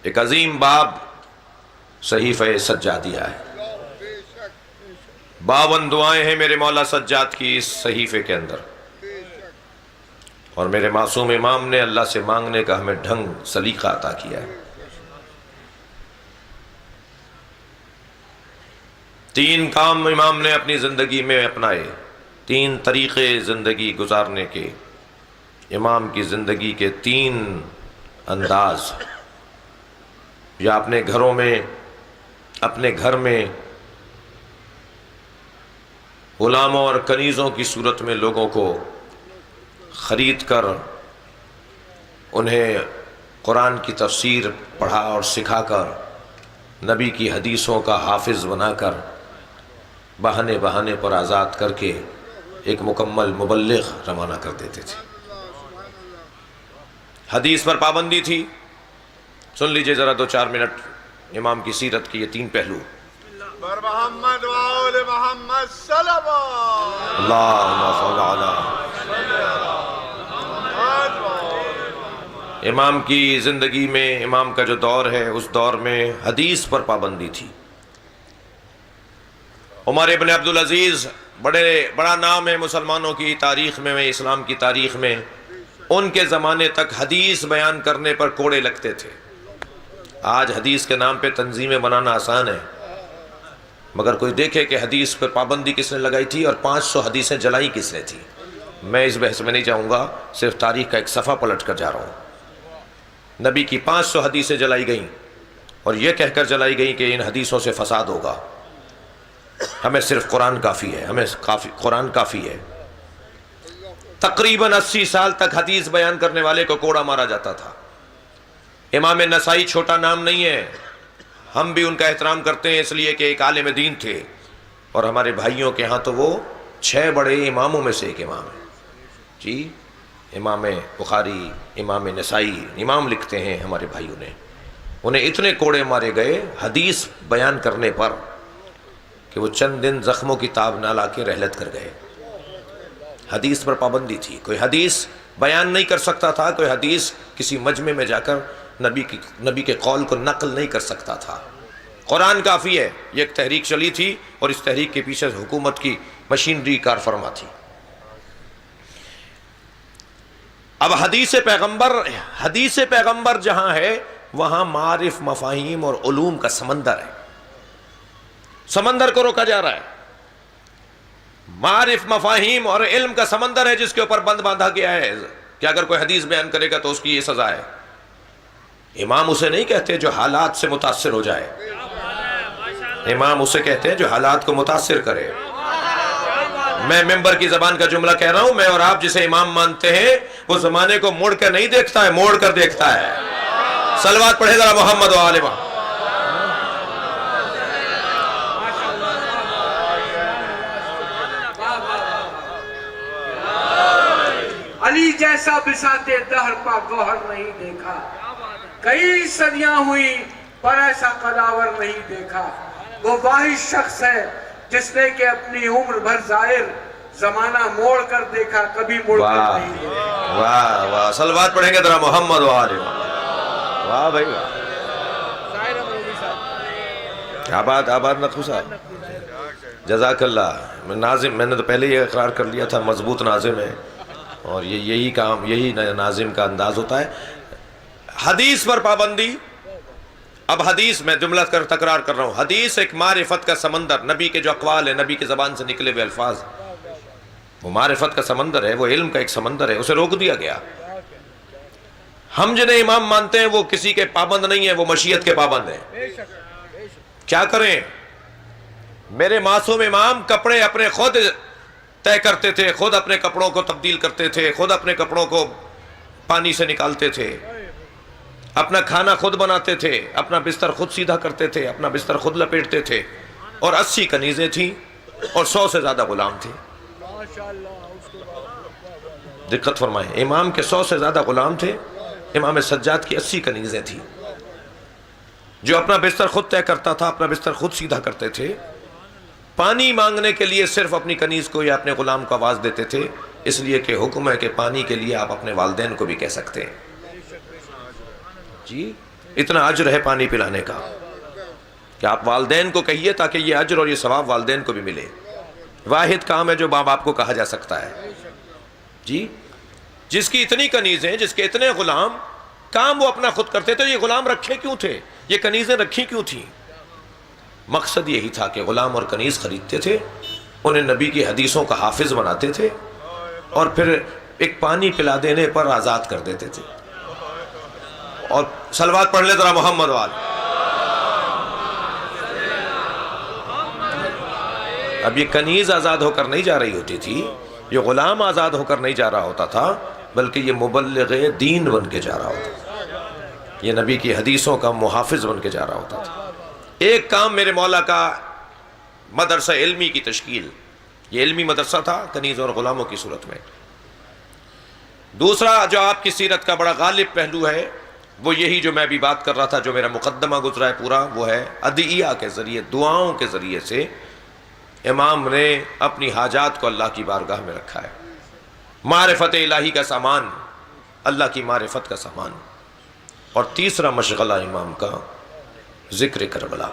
ایک عظیم باب صحیفہ سجادیہ ہے، 52 دعائیں ہیں میرے مولا سجاد کی اس صحیفے کے اندر، اور میرے معصوم امام نے اللہ سے مانگنے کا ہمیں ڈھنگ سلیقہ عطا کیا ہے۔ 3 کام امام نے اپنی زندگی میں اپنائے، 3 طریقے زندگی گزارنے کے، امام کی زندگی کے 3 انداز، یا اپنے گھروں میں، اپنے گھر میں غلاموں اور کنیزوں کی صورت میں لوگوں کو خرید کر انہیں قرآن کی تفسیر پڑھا اور سکھا کر، نبی کی حدیثوں کا حافظ بنا کر، بہانے بہانے پر آزاد کر کے ایک مکمل مبلغ روانہ کر دیتے تھے۔ حدیث پر پابندی تھی۔ سن لیجئے ذرا 2-4 منٹ امام کی سیرت کی یہ 3 پہلو۔ بر محمد و آل محمد صلوات اللہم صل علی امام کی زندگی میں، امام کا جو دور ہے اس دور میں حدیث پر پابندی تھی۔ عمر ابن عبدالعزیز بڑا نام ہے مسلمانوں کی تاریخ میں، اسلام کی تاریخ میں، ان کے زمانے تک حدیث بیان کرنے پر کوڑے لگتے تھے۔ آج حدیث کے نام پہ تنظیمیں بنانا آسان ہے، مگر کوئی دیکھے کہ حدیث پر پابندی کس نے لگائی تھی اور 500 حدیثیں جلائی کس نے تھی۔ میں اس بحث میں نہیں جاؤں گا، صرف تاریخ کا ایک صفحہ پلٹ کر جا رہا ہوں۔ نبی کی 500 حدیثیں جلائی گئیں، اور یہ کہہ کر جلائی گئیں کہ ان حدیثوں سے فساد ہوگا، ہمیں صرف قرآن کافی ہے، ہمیں قرآن کافی ہے۔ تقریباً 80 سال تک حدیث بیان کرنے والے کو کوڑا مارا جاتا تھا۔ امام نسائی چھوٹا نام نہیں ہے، ہم بھی ان کا احترام کرتے ہیں اس لیے کہ ایک عالم دین تھے، اور ہمارے بھائیوں کے ہاں تو وہ 6 بڑے اماموں میں سے ایک امام ہے جی۔ امام بخاری، امام نسائی، امام لکھتے ہیں ہمارے بھائیوں نے، انہیں اتنے کوڑے مارے گئے حدیث بیان کرنے پر کہ وہ چند دن زخموں کی تاب نہ لا کے رحلت کر گئے۔ حدیث پر پابندی تھی، کوئی حدیث بیان نہیں کر سکتا تھا، کوئی حدیث کسی مجمع میں جا کر نبی کے قول کو نقل نہیں کر سکتا تھا۔ قرآن کافی ہے، یہ ایک تحریک چلی تھی، اور اس تحریک کے پیچھے حکومت کی مشینری کار فرما تھی۔ اب حدیث پیغمبر جہاں ہے وہاں معارف، مفاہیم اور علوم کا سمندر ہے، سمندر کو روکا جا رہا ہے۔ معارف، مفاہیم اور علم کا سمندر ہے جس کے اوپر بند باندھا گیا ہے کہ اگر کوئی حدیث بیان کرے گا تو اس کی یہ سزا ہے۔ امام اسے نہیں کہتے جو حالات سے متاثر ہو جائے، امام اسے کہتے ہیں جو حالات کو متاثر کرے۔ میں ممبر کی زبان کا جملہ کہہ رہا ہوں، میں اور آپ جسے امام مانتے ہیں وہ زمانے کو مڑ کر نہیں دیکھتا ہے، موڑ کر دیکھتا ہے۔ صلوات پڑھے ذرا محمد و آل محمد۔ علی جیسا بساتے دہر پا گوہر نہیں دیکھا، کئی صدیاں ہوئی پر ایسا قداور نہیں دیکھا۔ وہ واحد شخص ہے جس نے کہ اپنی عمر بھر ظاہر زمانہ موڑ کر دیکھا، کبھی موڑ کر نہیں دیکھا۔ واہ واہ، صلوات پڑھیں گے ذرا محمد و آل محمد۔ واہ بھائی واہ، آباد نقو صاحب، جزاک اللہ۔ ناظم میں نے تو پہلے یہ اقرار کر لیا تھا، مضبوط ناظم ہے، اور یہی ناظم کا انداز ہوتا ہے۔ حدیث پر پابندی۔ اب حدیث، میں جملہ تکرار کر رہا ہوں، حدیث ایک معرفت کا سمندر، نبی کے جو اقوال ہیں، نبی کی زبان سے نکلے ہوئے الفاظ، وہ معرفت کا سمندر ہے، وہ علم کا ایک سمندر ہے، اسے روک دیا گیا۔ ہم جنہیں امام مانتے ہیں وہ کسی کے پابند نہیں ہیں، وہ مشیت کے پابند ہیں۔ کیا کریں؟ میرے معصوم امام کپڑے اپنے خود طے کرتے تھے، خود اپنے کپڑوں کو تبدیل کرتے تھے، خود اپنے کپڑوں کو پانی سے نکالتے تھے، اپنا کھانا خود بناتے تھے، اپنا بستر خود سیدھا کرتے تھے، اپنا بستر خود لپیٹتے تھے، اور 80 کنیزیں تھیں اور 100 سے زیادہ غلام تھے۔ دقت فرمائیں، امام کے 100 سے زیادہ غلام تھے، امام سجاد کی 80 کنیزیں تھیں۔ جو اپنا بستر خود طے کرتا تھا، اپنا بستر خود سیدھا کرتے تھے، پانی مانگنے کے لیے صرف اپنی کنیز کو یا اپنے غلام کو آواز دیتے تھے، اس لیے کہ حکم ہے کہ پانی کے لیے آپ اپنے والدین کو بھی کہہ سکتے ہیں۔ جی اتنا اجر ہے پانی پلانے کا کہ آپ والدین کو کہیے تاکہ یہ اجر اور یہ ثواب والدین کو بھی ملے. واحد کام ہے جو ماں باپ کو کہا جا سکتا ہے. جی جس کی اتنی کنیزیں، جس کے اتنے غلام، کام وہ اپنا خود کرتے تھے. یہ غلام رکھے کیوں تھے؟ یہ کنیزیں رکھی کیوں تھیں؟ مقصد یہی تھا کہ غلام اور کنیز خریدتے تھے، انہیں نبی کی حدیثوں کا حافظ بناتے تھے اور پھر ایک پانی پلا دینے پر آزاد کر دیتے تھے. اور صلوات پڑھ لے ذرا محمد وال. اب یہ کنیز آزاد ہو کر نہیں جا رہی ہوتی تھی، یہ غلام آزاد ہو کر نہیں جا رہا ہوتا تھا، بلکہ یہ مبلغ دین بن کے جا رہا ہوتا تھا، یہ نبی کی حدیثوں کا محافظ بن کے جا رہا ہوتا تھا. ایک کام میرے مولا کا مدرسہ علمی کی تشکیل، یہ علمی مدرسہ تھا کنیز اور غلاموں کی صورت میں. دوسرا جو آپ کی سیرت کا بڑا غالب پہلو ہے وہ یہی جو میں ابھی بات کر رہا تھا، جو میرا مقدمہ گزرا ہے پورا، وہ ہے ادعیہ کے ذریعے، دعاؤں کے ذریعے سے امام نے اپنی حاجات کو اللہ کی بارگاہ میں رکھا ہے. معرفت الہی کا سامان، اللہ کی معرفت کا سامان. اور تیسرا مشغلہ امام کا ذکر کربلا.